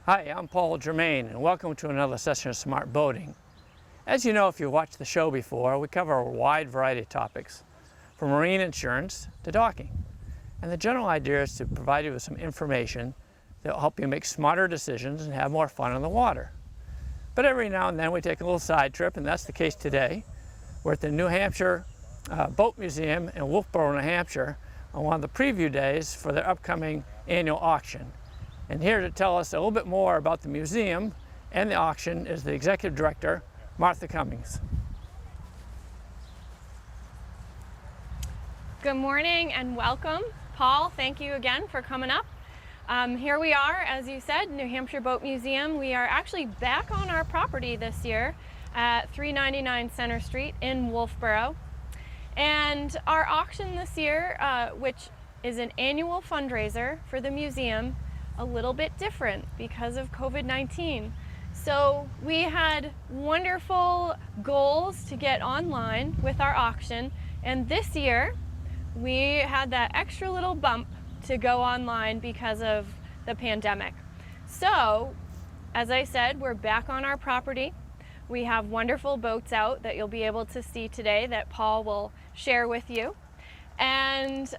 Hi, I'm Paul Germain, and welcome to another session of Smart Boating. As you know, if you've watched the show before, we cover a wide variety of topics, from marine insurance to docking. And the general idea is to provide you with some information that will help you make smarter decisions and have more fun on the water. But every now and then we take a little side trip, and that's the case today. We're at the New Hampshire Boat Museum in Wolfboro, New Hampshire, on one of the preview days for their upcoming annual auction. And here to tell us a little bit more about the museum and the auction is the Executive Director, Martha Cummings. Good morning and welcome. Paul, thank you again for coming up. Here we are, as you said, New Hampshire Boat Museum. We are actually back on our property this year at 399 Center Street in Wolfboro. And our auction this year, which is an annual fundraiser for the museum, a little bit different because of COVID-19. So we had wonderful goals to get online with our auction, and this year we had that extra little bump to go online because of the pandemic. So, as I said, we're back on our property. We have wonderful boats out that you'll be able to see today that Paul will share with you. And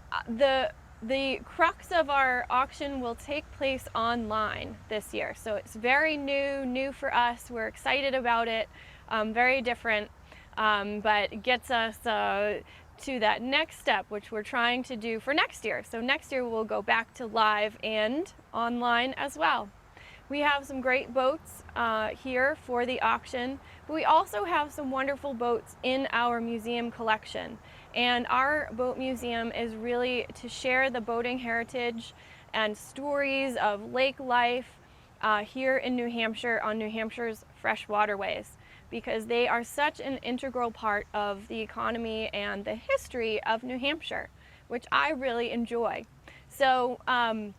the crux of our auction will take place online this year. So it's very new for us. We're excited about it, very different, but it gets us to that next step, which we're trying to do for next year. So next year we'll go back to live and online as well. We have some great boats here for the auction, but we also have some wonderful boats in our museum collection. And our boat museum is really to share the boating heritage and stories of lake life here in New Hampshire on New Hampshire's fresh waterways, because they are such an integral part of the economy and the history of New Hampshire, which I really enjoy. So I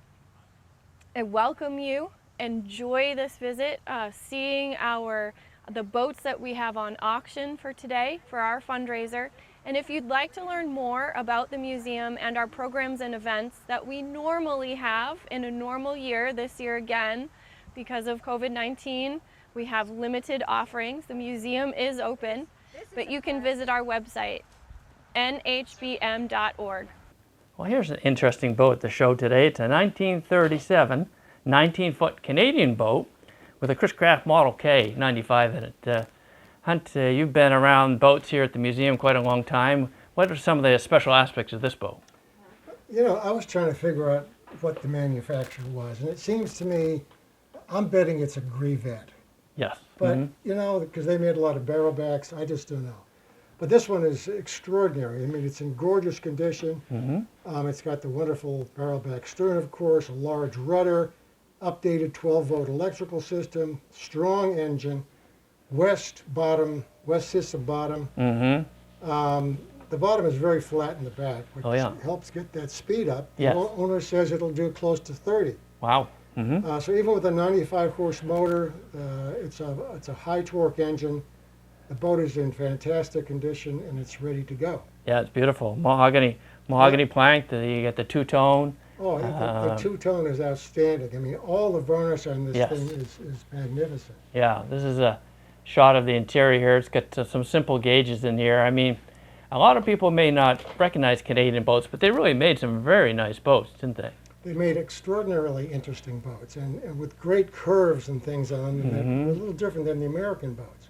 welcome you. Enjoy this visit, seeing the boats that we have on auction for today for our fundraiser. And if you'd like to learn more about the museum and our programs and events that we normally have in a normal year, this year again, because of COVID-19, we have limited offerings. The museum is open, but you can visit our website, nhbm.org. Well, here's an interesting boat to show today. It's a 1937 19-foot Canadian boat with a ChrisCraft Model K 95 in it. Hunt, you've been around boats here at the museum quite a long time. What are some of the special aspects of this boat? You know, I was trying to figure out what the manufacturer was, and it seems to me, I'm betting it's a Grevet. Yes. But, you know, because they made a lot of barrel backs, I just don't know. But this one is extraordinary. I mean, it's in gorgeous condition. It's got the wonderful barrel back stern, of course, a large rudder, updated 12-volt electrical system, strong engine, west system bottom. The bottom is very flat in the back, which helps get that speed up. Yes. The owner says it'll do close to 30. Wow. So even with a 95 horse motor, it's a high torque engine. The boat is in fantastic condition and it's ready to go. Yeah, it's beautiful. Mahogany plank. You get the two-tone. Oh, the two-tone is outstanding. I mean, all the varnish on this thing is magnificent. Yeah, this is a shot of the interior here. It's got some simple gauges in here. I mean, a lot of people may not recognize Canadian boats, but they really made some very nice boats, didn't they? They made extraordinarily interesting boats, and with great curves and things on them that are a little different than the American boats.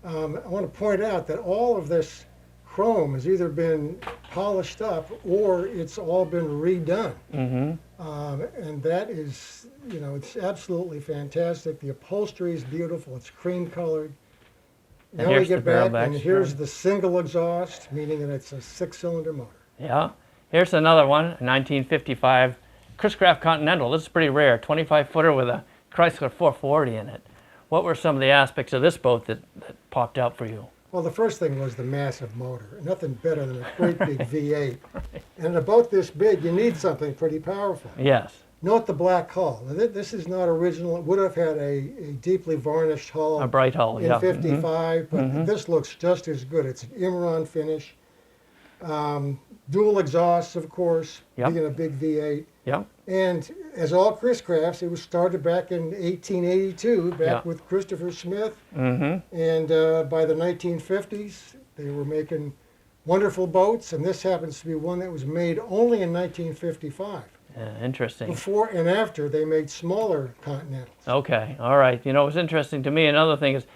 I want to point out that all of this chrome has either been polished up or it's all been redone. And that is, you know, it's absolutely fantastic. The upholstery is beautiful. It's cream colored. Now we get back, and here's the single exhaust, meaning that it's a 6-cylinder motor. Yeah. Here's another one, a 1955 ChrisCraft Continental. This is pretty rare, 25-footer with a Chrysler 440 in it. What were some of the aspects of this boat that popped out for you? Well, the first thing was the massive motor. Nothing better than a great big V8. And in a boat this big, you need something pretty powerful. Yes. Note the black hull. This is not original. It would have had a deeply varnished hull. A bright hull, in 55, but this looks just as good. It's an Imron finish. Dual exhausts, of course, being a big V8. Yeah. And as all ChrisCrafts, it was started back in 1882, back Yeah. with Christopher Smith. Mm-hmm. And by the 1950s, they were making wonderful boats, and this happens to be one that was made only in 1955. Interesting. Before and after, they made smaller Continentals. Okay, all right. You know, what's interesting to me, another thing is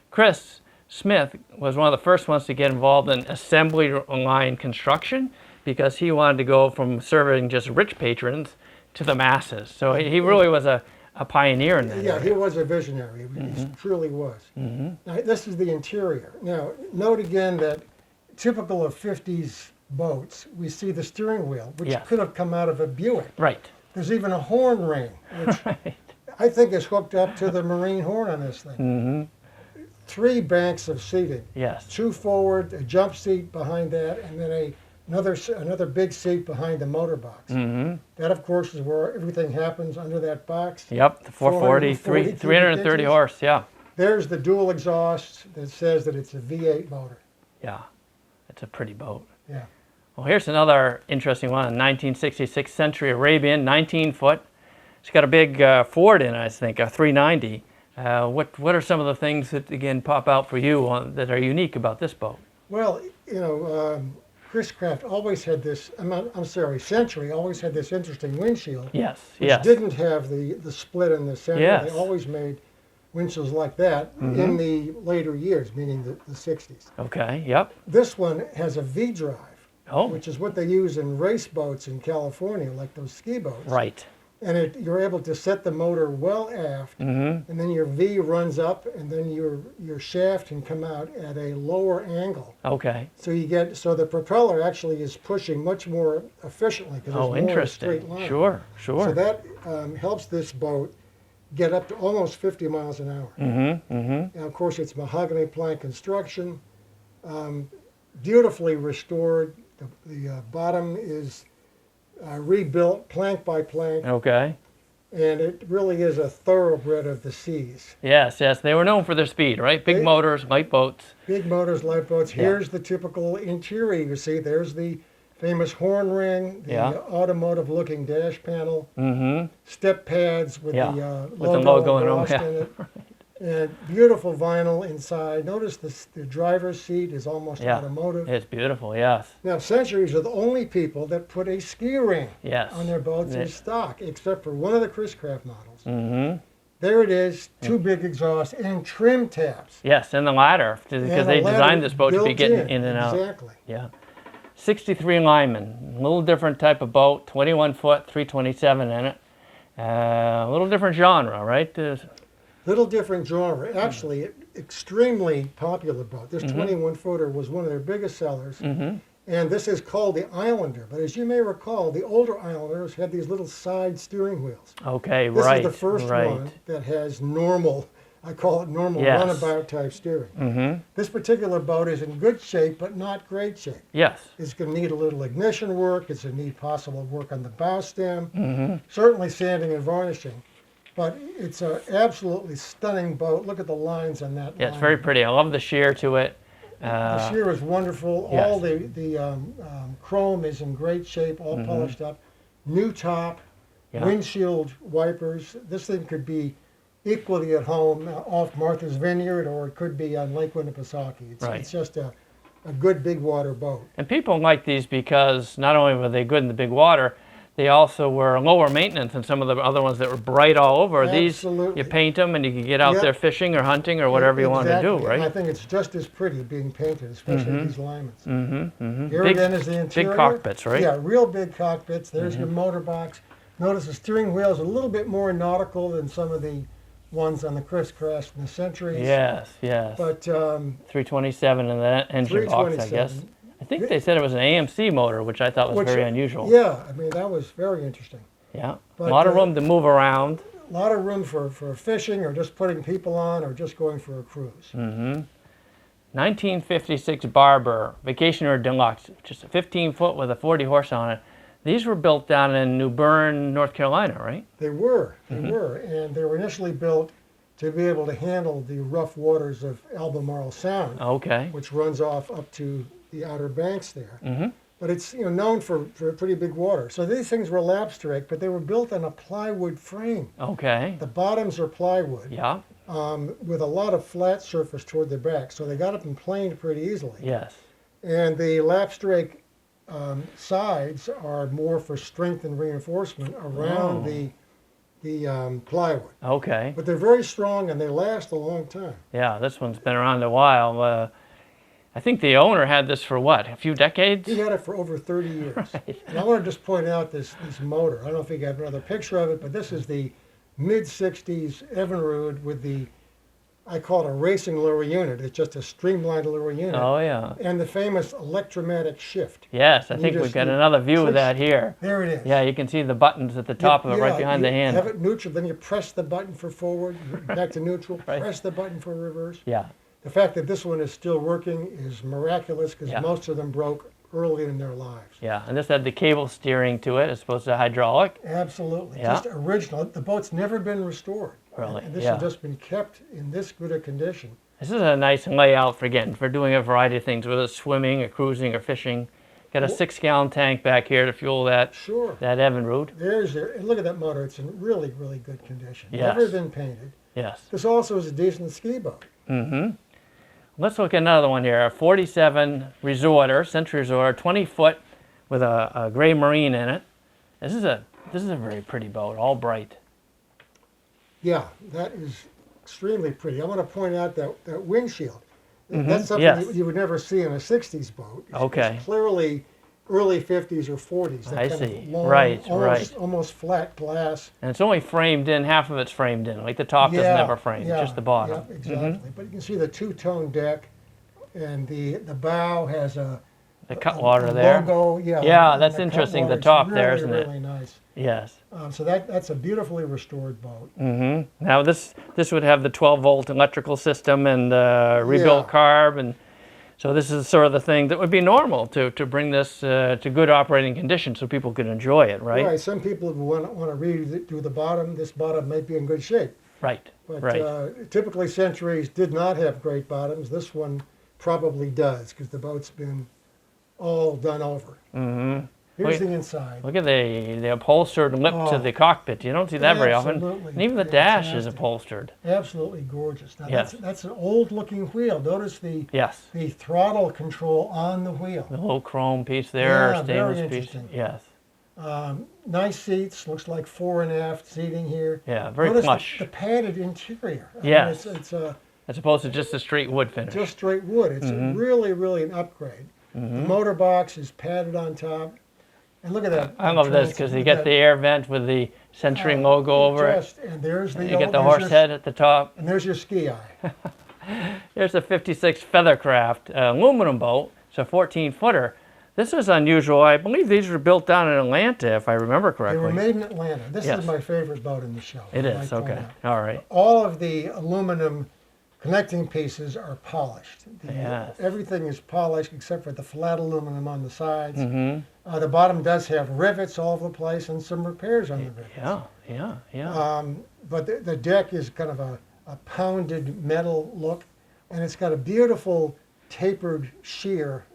Chris Smith was one of the first ones to get involved in assembly line construction because he wanted to go from serving just rich patrons to the masses. So he really was a pioneer in that Yeah, area. he was a visionary. He truly was. Now, this is the interior. Now, note again that typical of 50s boats, we see the steering wheel, which Yes. could have come out of a Buick. Right. There's even a horn ring, which Right. I think is hooked up to the marine horn on this thing. Mm-hmm. 3 banks of seating. Yes. 2 forward, a jump seat behind that, and then another big seat behind the motor box. Mm-hmm. That, of course, is where everything happens under that box. Yep, the 440, 330 horse, yeah. There's the dual exhaust that says that it's a V8 motor. Yeah, it's a pretty boat. Yeah. Well, here's another interesting one, a 1966 Century Arabian, 19 foot. It's got a big Ford in it, I think, a 390. What are some of the things that, again, pop out for you that are unique about this boat? Well, you know, ChrisCraft always had this, Century always had this interesting windshield. Yes, Which yes. didn't have the split in the center. Yes. They always made windshields like that in the later years, meaning the 60s. Okay, yep. This one has a V-drive, Oh, which is what they use in race boats in California, like those ski boats. right. And you're able to set the motor well aft, and then your V runs up, and then your shaft can come out at a lower angle. Okay. So the propeller actually is pushing much more efficiently because Oh, there's more of a interesting. straight line. Sure, So sure. that helps this boat get up to almost 50 miles an hour. Mm-hmm, mm-hmm. Now, of course, it's mahogany plank construction, beautifully restored. The bottom is rebuilt plank by plank, Okay. and it really is a thoroughbred of the seas. Yes, yes. They were known for their speed, right? Big They- motors, light boats. Big motors, light boats. Yeah. Here's the typical interior. You see, there's the famous horn ring, the Yeah. automotive-looking dash panel, Mm-hmm. step pads with Yeah, the with the logo in them, embossed yeah. in it. And beautiful vinyl inside. Notice the driver's seat is almost Yeah. automotive. It's beautiful, yes. Now, Centuries are the only people that put a ski ring Yes. on their boats in Yes. stock, except for one of the ChrisCraft models. Mm-hmm. There it is, 2 big exhausts and trim tabs. Yes, and the ladder, And because a they ladder designed this boat to be built getting in and out. Exactly. Yeah. 63 linemen, a little different type of boat, 21 foot, 327 in it. A little different genre, right? Little different genre. Actually, extremely popular boat. This 21-footer was one of their biggest sellers. Mm-hmm. And this is called the Islander. But as you may recall, the older Islanders had these little side steering wheels. Okay, This right. is the first right. one that has normal, I call it normal Yes. runabout type steering. Mm-hmm. This particular boat is in good shape, but not great shape. Yes. It's going to need a little ignition work. It's going to need possible work on the bow stem. Mm-hmm. Certainly sanding and varnishing. But it's an absolutely stunning boat. Look at the lines on that Yeah, it's line. very pretty. I love the sheer to it. The shear is wonderful. yes. All the chrome is in great shape, all polished up. New top, Yeah. windshield wipers. This thing could be equally at home off Martha's Vineyard, or it could be on Lake Winnipesaukee. Right. It's just a good big water boat. And people like these because not only were they good in the big water, they also were lower maintenance than some of the other ones that were bright all over. Absolutely. These, you paint them and you can get out Yep. there fishing or hunting or whatever you want to do, Exactly. And I right? think it's just as pretty being painted, especially these linements. Mm-hmm, mm-hmm. Here Big, again is the interior. big cockpits, right? Yeah, real big cockpits. There's your motor box. Notice the steering wheel is a little bit more nautical than some of the ones on the ChrisCraft and the Centuries. Yes, yes. But 327 in the engine box, I guess. 327. I think they said it was an AMC motor, which I thought was which- very unusual. Yeah, I mean, that was very interesting. Yeah. But, a lot of room to move around. A lot of room for fishing or just putting people on or just going for a cruise. 1956 Barber Vacationer Deluxe, just a 15 foot with a 40 horse on it. These were built down in New Bern, North Carolina, right? They were, and they were initially built to be able to handle the rough waters of Albemarle Sound, Okay. which runs off up to the Outer Banks there. but it's known for pretty big water. So these things were lap strake, but they were built on a plywood frame. Okay. The bottoms are plywood. Yeah. With a lot of flat surface toward the back, so they got up and planed pretty easily. Yes. And the lap strake sides are more for strength and reinforcement around the plywood. Okay. But they're very strong and they last a long time. Yeah, this one's been around a while. I think the owner had this for what, a few decades? He had it for over 30 years. Right. And I want to just point out this motor. I don't know if you got another picture of it, but this is the mid-60s Evinrude with the, I call it a racing lower unit. It's just a streamlined lower unit. Oh, yeah. And the famous electromatic shift. Yes, I think we've got another view of that here. There it is. Yeah, you can see the buttons at the top of it, right behind the handle. You have it neutral, then you press the button for forward, back to neutral, Right. press the button for reverse. Yeah. The fact that this one is still working is miraculous because Yeah. most of them broke early in their lives. Yeah, and this had the cable steering to it as opposed to hydraulic. Absolutely. Yeah. Just original. The boat's never been restored. Really? And this Yeah. has just been kept in this good a condition. This is a nice layout for doing a variety of things, whether it's swimming or cruising or fishing. Got a 6-gallon tank back here to fuel that Sure. Evinrude. And look at that motor. It's in really, really good condition. Yes. Never been painted. Yes. This also is a decent ski boat. Mm-hmm. Let's look at another one here. A 47 Resorter, Century Resorter, 20 foot with a gray marine in it. This is a very pretty boat, all bright. Yeah, that is extremely pretty. I want to point out that windshield. Mhm, That's something yes. you would never see in a 60s boat. Okay. It's clearly early 50s or 40s. That I kind see. Of long, Right, almost, right. Almost flat glass. And it's only framed in, half of it's framed in. Like the top doesn't have a frame, yeah, just the bottom. Yeah, exactly. But you can see the two-tone deck, and the bow has a The cutwater there. logo. Yeah, Yeah, and that's the interesting, cutwater the is top really, there, isn't it? Really nice. Yes. So that's a beautifully restored boat. Mm-hmm. Now this would have the 12-volt electrical system and rebuilt carb, and so this is sort of the thing that would be normal to bring this to good operating condition so people could enjoy it, right? Right. Some people want to redo the bottom. This bottom might be in good shape. Right. But right. Typically Centuries did not have great bottoms. This one probably does because the boat's been all done over. Mm-hmm. Here's the inside. Look at the upholstered lip to the cockpit. You don't see that very often. Absolutely. And even the dash is Fantastic. upholstered. Absolutely gorgeous. Now Yes. that's an old looking wheel. Notice the Yes. throttle control on the wheel. The little chrome piece there, Yeah, very stainless piece. interesting. Yes. Nice seats. Looks like fore and aft seating here. Yeah, very Notice plush. The padded interior. I mean, Yes. it's As opposed to just a straight wood finish. just straight wood. It's really, really an upgrade. The motor box is padded on top. And look at that. I love this because you get the air vent with the Century logo over it. And there's the You get the horse head at the top. And there's your ski eye. Here's a 56 Feathercraft aluminum boat. It's a 14-footer. This is unusual. I believe these were built down in Atlanta, if I remember They correctly. were made in Atlanta. This Yes. is my favorite boat in the show. It I is, might point okay. out. All right. All of the aluminum connecting pieces are polished. Yes. Everything is polished except for the flat aluminum on the sides. Mm-hmm. The bottom does have rivets all over the place and some repairs on the rivets. Yeah. But the deck is kind of a pounded metal look, and it's got a beautiful tapered shear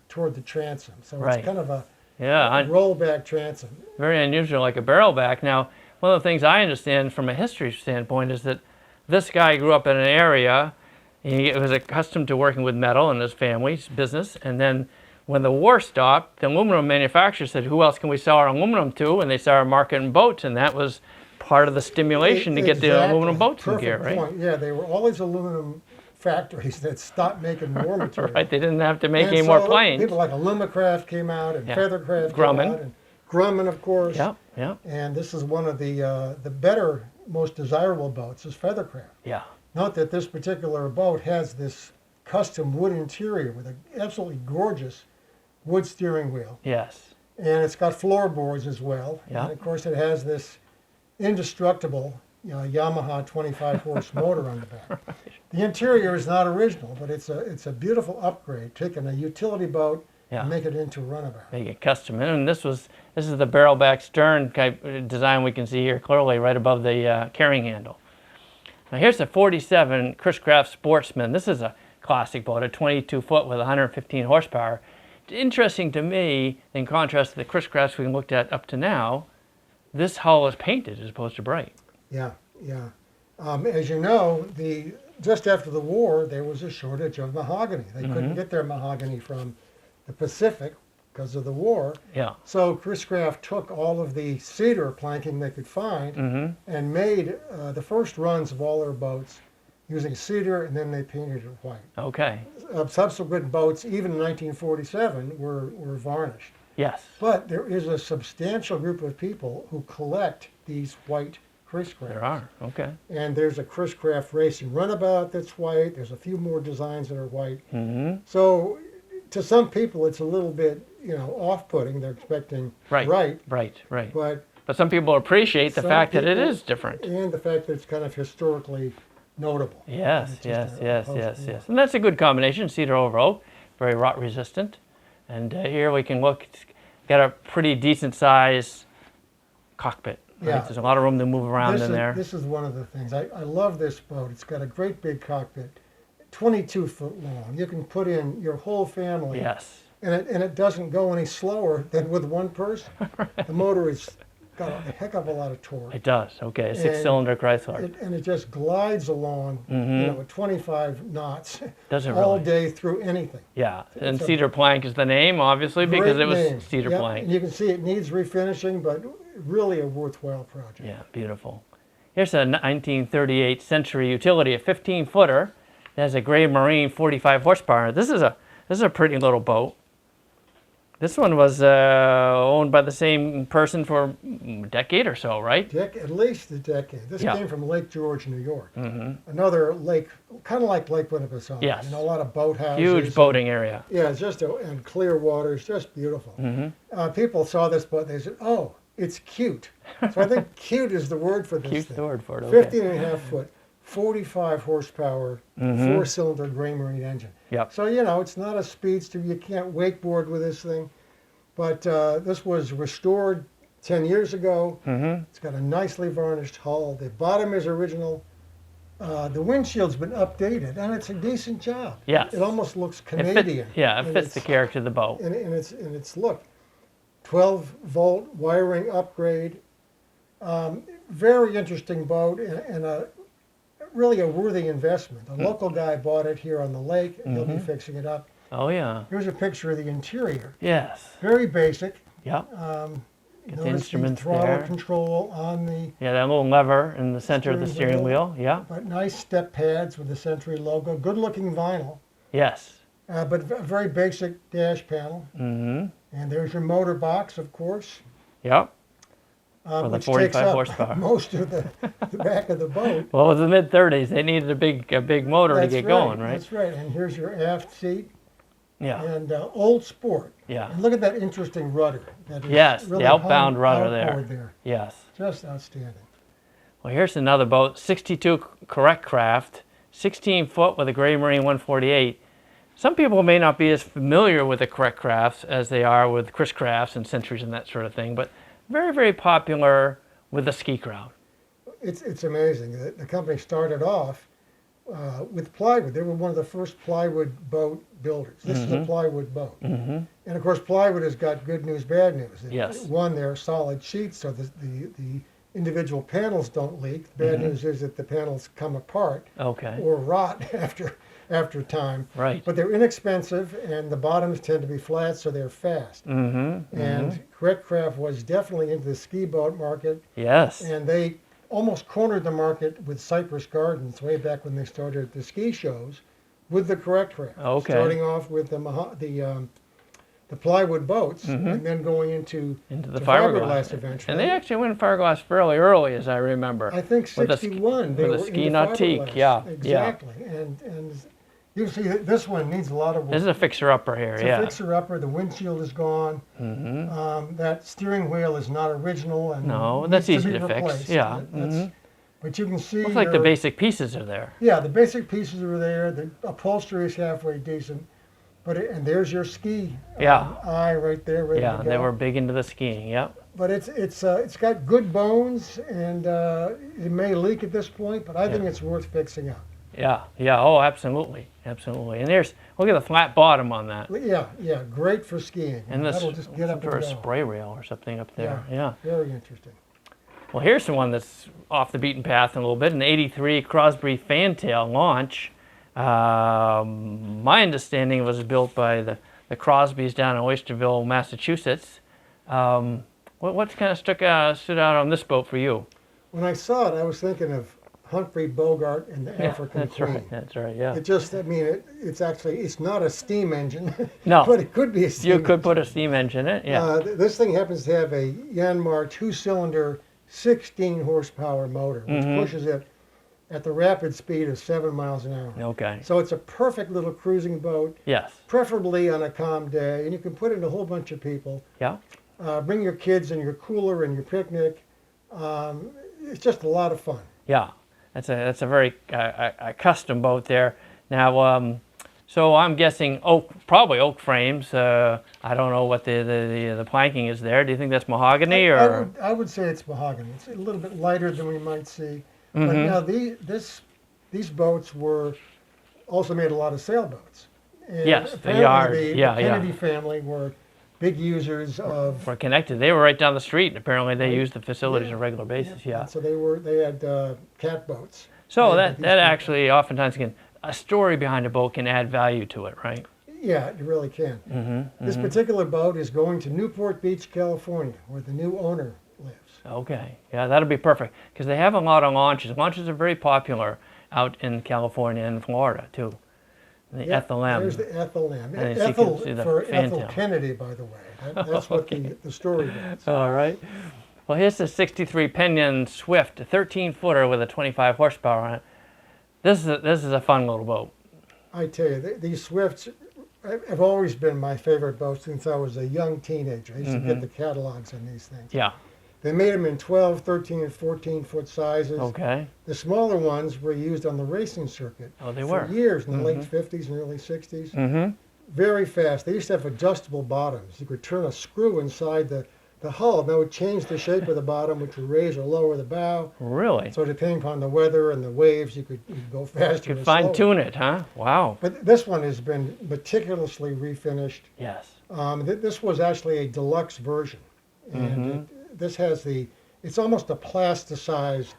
toward the transom. So Right. it's kind of a Yeah. rollback transom. Very unusual, like a barrel back. Now, one of the things I understand from a history standpoint is that this guy grew up in an area, he was accustomed to working with metal in his family's business, and then when the war stopped, the aluminum manufacturer said, who else can we sell our aluminum to? And they started marketing boats, and that was part of the stimulation to get the aluminum boats in gear, right? Point. Yeah, they were all these aluminum factories that stopped making more material. Right, they didn't have to make And any more so planes. People like Alumacraft came out, and Yeah. Feathercraft Grumman. came out, and Grumman, of course. Yeah, yeah, And this is one of the better, most desirable boats is Feathercraft. yeah. Note that this particular boat has this custom wood interior with an absolutely gorgeous wood steering wheel. Yes. And it's got floorboards as well. Yeah. And of course it has this indestructible Yamaha 25 horse motor on the back. The interior is not original, but it's a beautiful upgrade, taking a utility boat Yeah. and make it into a runabout. Make it custom. And this is the barrel back stern type design we can see here clearly right above the carrying handle. Now here's the 47 ChrisCraft Sportsman. This is a classic boat, a 22 foot with 115 horsepower. interesting to me, in contrast to the ChrisCrafts we looked at up to now, this hull is painted as opposed to bright. Yeah, yeah. As you know, just after the war, there was a shortage of mahogany. They couldn't get their mahogany from the Pacific because of the war. Yeah. So ChrisCraft took all of the cedar planking they could find and made the first runs of all their boats using cedar, and then they painted it white. Okay. Subsequent boats, even in 1947, were varnished. Yes. But there is a substantial group of people who collect these white ChrisCrafts. There are. Okay. And there's a ChrisCraft racing runabout that's white. There's a few more designs that are white. So to some people, it's a little bit, off-putting. They're expecting Right. But some people appreciate the fact that it is different. And the fact that it's kind of historically notable. Yes. And that's a good combination, cedar over oak, very rot resistant. And here we can look, it's got a pretty decent size cockpit. Right? Yeah. There's a lot of room to move around in there. This is one of the things. I love this boat. It's got a great big cockpit, 22 foot long. You can put in your whole family. Yes. And it doesn't go any slower than with one person. The motor has got a heck of a lot of torque. It does. Okay, a six-cylinder Chrysler. And it just glides along, at 25 knots Does it all really? day through anything. Yeah, and cedar plank is the name, obviously, because it was cedar plank. And you can see it needs refinishing, but really a worthwhile project. Yeah, beautiful. Here's a 1938 Century utility, a 15-footer. It has a gray marine 45 horsepower. This is a pretty little boat. This one was owned by the same person for a decade or so, right? At least a decade. This came from Lake George, New York. Another lake, kind of like Lake Winnipesaukee. Yes. A lot of boathouses. Huge boating area. Yeah, it's just and clear waters, just beautiful. People saw this boat, they said, "Oh, it's cute." So I think cute is the word for this Cute's thing. the word for it. Okay. 15 and a half foot, 45 horsepower, four-cylinder gray marine engine. Yep. So, it's not a speedster. You can't wakeboard with this thing. But this was restored 10 years ago. It's got a nicely varnished hull. The bottom is original. The windshield's been updated, and it's a decent job. Yes. It almost looks Canadian. It fits the character of the boat. And its look. 12-volt wiring upgrade. Very interesting boat, and really a worthy investment. A local guy bought it here on the lake, and he'll be fixing it up. Oh, yeah. Here's a picture of the interior. Yes. Very basic. Yep. Get the instruments throttle there. control on the Yeah, that little lever in the center of the steering wheel. Yeah. But nice step pads with the Century logo. Good looking vinyl. Yes. But very basic dash panel. And there's your motor box, of course. Yep. For the which 45 takes up horsepower. most of the back of the boat. Well, it was the mid-30s. They needed a big motor to get going, right? That's right. And here's your aft seat. Yeah. And old sport. Yeah. And look at that interesting rudder. That is Yes, really the outbound hung rudder outboard Yes. Just outstanding. Well, here's another boat, 62 ChrisCraft, 16 foot with a gray marine 148. Some people may not be as familiar with the ChrisCrafts as they are with ChrisCrafts and Centuries and that sort of thing, but very, very popular with the ski crowd. It's amazing. The company started off with plywood. They were one of the first plywood boat builders. This is a plywood boat. And of course, plywood has got good news, bad news. Yes. One, they're solid sheets, so the individual panels don't leak. The bad news is that the panels come apart or rot after time. Right. But they're inexpensive, and the bottoms tend to be flat, so they're fast. And ChrisCraft was definitely into the ski boat market. Yes. And they almost cornered the market with Cypress Gardens way back when they started the ski shows with the ChrisCraft. Okay. Starting off with the plywood boats and then going into the to fiberglass eventually. And they actually went fiberglass fairly early, as I remember. I think 61. They with were a ski into nautique, fiberglass. yeah. Exactly. And you see that this one needs a lot of work. This is a fixer-upper here, It's a fixer-upper. The windshield is gone. That steering wheel is not original. And no, that's needs easy be to fix. replaced. Yeah. But you can see. Looks like the basic pieces are there. Yeah, the basic pieces are there. The upholstery is halfway decent. And there's your ski eye right there. Ready to go. They were big into the skiing. Yep. But it's got good bones, and it may leak at this point, but I think it's worth fixing up. Yeah, yeah. Oh, absolutely, absolutely. And look at the flat bottom on that. Yeah, great for skiing. And this that'll just get up sort and of go. spray rail or something up there. Yeah. Very interesting. Well, here's the one that's off the beaten path a little bit. An '83 Crosby fantail launch. My understanding was built by the Crosbys down in Oysterville, Massachusetts. What kind of stood out on this boat for you? When I saw it, I was thinking of Humphrey Bogart and the African Queen. That's right, yeah. It just, I mean, it's not a steam engine. No. But it could be a steam You could put a steam engine in it, yeah. This thing happens to have a Yanmar 2-cylinder, 16 horsepower motor, which pushes it at the rapid speed of 7 miles an hour. Okay. So it's a perfect little cruising boat, Yes. preferably on a calm day, and you can put in a whole bunch of people. Yeah. Bring your kids and your cooler and your picnic. It's just a lot of fun. Yeah. That's a very a custom boat there. Now, so I'm guessing probably oak frames. I don't know what the planking is there. Do you think that's mahogany or? I would say it's mahogany. It's a little bit lighter than we might see. But now these boats were also made a lot of sailboats. And yes, the apparently yard. The Kennedy family were big users of. We're connected. They were right down the street, and apparently they used the facilities on a regular basis. Yeah. And so they had cat boats. So that actually oftentimes a story behind a boat can add value to it, right? Yeah, it really can. This particular boat is going to Newport Beach, California, where the new owner lives. Okay, yeah, that'll be perfect because they have a lot of launches. Launches are very popular out in California and Florida too. The Ethel M. There's the Ethel M. And Ethel see the for fantail. Ethel Kennedy, by the way. That's what the story is. All right. Well, here's the '63 Pinion Swift, a 13-footer with a 25 horsepower on it. This is a fun little boat. I tell you, these Swifts have always been my favorite boat since I was a young teenager. I used to get the catalogs on these things. Yeah. They made them in 12, 13, and 14-foot sizes. Okay. The smaller ones were used on the racing circuit for years in the late 50s and early 60s. Very fast. They used to have adjustable bottoms. You could turn a screw inside the hull, and that would change the shape of the bottom, which would raise or lower the bow. Really? So depending upon the weather and the waves, you could go faster. You could fine-tune it, huh? Wow. But this one has been meticulously refinished. Yes. This was actually a deluxe version. And this has it's almost a plasticized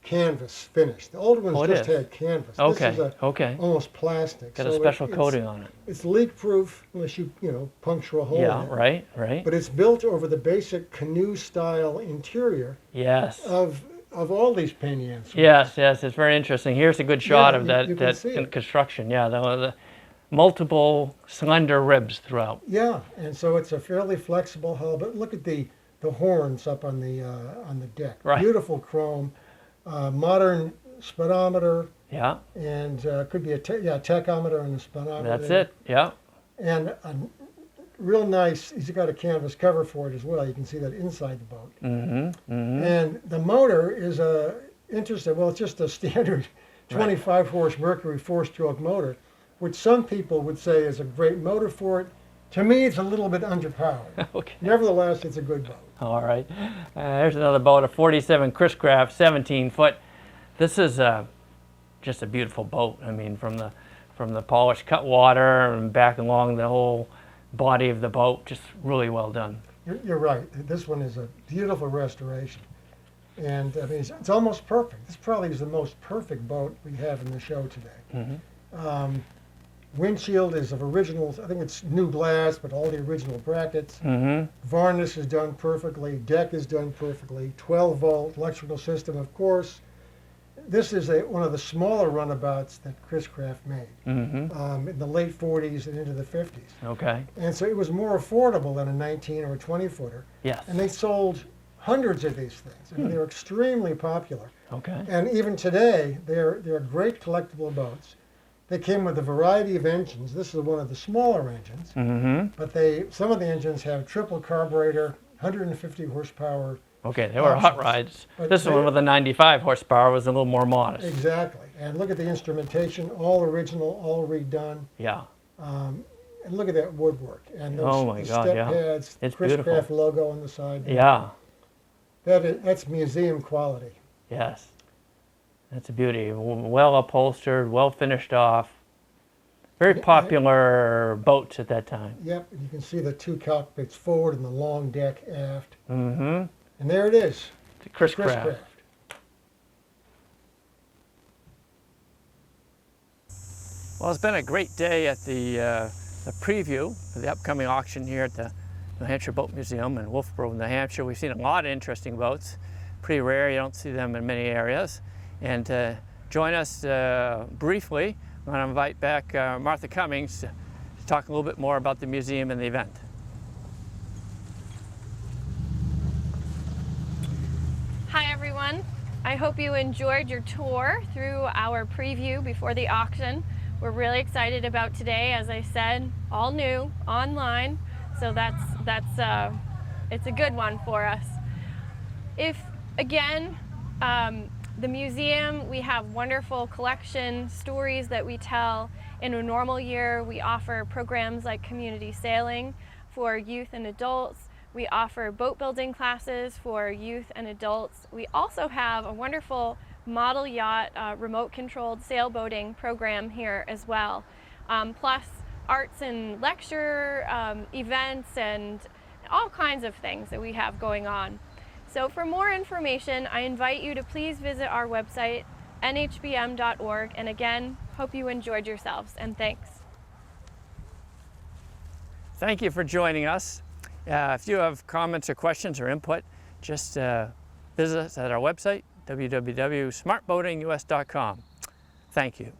canvas finish. The old ones just had canvas. Okay. This is almost plastic. Got a special coating on it. It's leak-proof unless you puncture a hole in it. Yeah, right. But it's built over the basic canoe-style interior. Yes. Of all these Pinions. Yes, it's very interesting. Here's a good shot of that construction. Yeah, the multiple slender ribs throughout. Yeah, and so it's a fairly flexible hull. But look at the horns up on the deck. Right. Beautiful chrome, modern speedometer. Yeah. And could be a tachometer and a speedometer. That's it. Yeah. And a real nice. He's got a canvas cover for it as well. You can see that inside the boat. And the motor is interesting. Well, it's just a standard 25 horse Mercury 4-stroke motor, which some people would say is a great motor for it. To me, it's a little bit underpowered. Okay. Nevertheless, it's a good boat. All right. Here's another boat, a 47 ChrisCraft 17-foot. This is just a beautiful boat. I mean, from the polished cut water and back along the whole body of the boat, just really well done. You're right. This one is a beautiful restoration. And I mean, it's almost perfect. This probably is the most perfect boat we have in the show today. Windshield is of original, I think it's new glass, but all the original brackets. Varnish is done perfectly. Deck is done perfectly. 12-volt electrical system, of course. This is one of the smaller runabouts that ChrisCraft made in the late 40s and into the 50s. Okay. And so it was more affordable than a 19 or a 20-footer. Yes. And they sold hundreds of these things. I mean, they were extremely popular. Okay. And even today, they're great collectible boats. They came with a variety of engines. This is one of the smaller engines, but some of the engines have triple carburetor, 150 horsepower. Okay, they were hot rides. This one with the 95 horsepower was a little more modest. Exactly. And look at the instrumentation, all original, all redone. Yeah. And look at that woodwork and those step pads, it's ChrisCraft beautiful. logo on the side. Yeah. That's museum quality. Yes. That's a beauty. Well upholstered, well finished off. Very popular boats at that time. Yep, you can see the two cockpits forward and the long deck aft. Mm-hmm. And there it is. The ChrisCraft. Well, it's been a great day at the preview for the upcoming auction here at the New Hampshire Boat Museum in Wolfboro, New Hampshire. We've seen a lot of interesting boats. Pretty rare, you don't see them in many areas. And to join us briefly, I'm going to invite back Martha Cummings to talk a little bit more about the museum and the event. Hi everyone. I hope you enjoyed your tour through our preview before the auction. We're really excited about today, as I said, all new, online, so it's a good one for us. If, again, the museum, we have wonderful collection stories that we tell. In a normal year, we offer programs like community sailing for youth and adults. We offer boat building classes for youth and adults. We also have a wonderful model yacht remote controlled sailboating program here as well. Plus arts and lecture events and all kinds of things that we have going on. So for more information, I invite you to please visit our website, nhbm.org. And again, hope you enjoyed yourselves, and thanks. Thank you for joining us. If you have comments or questions or input, just visit us at our website, www.smartboatingus.com. Thank you.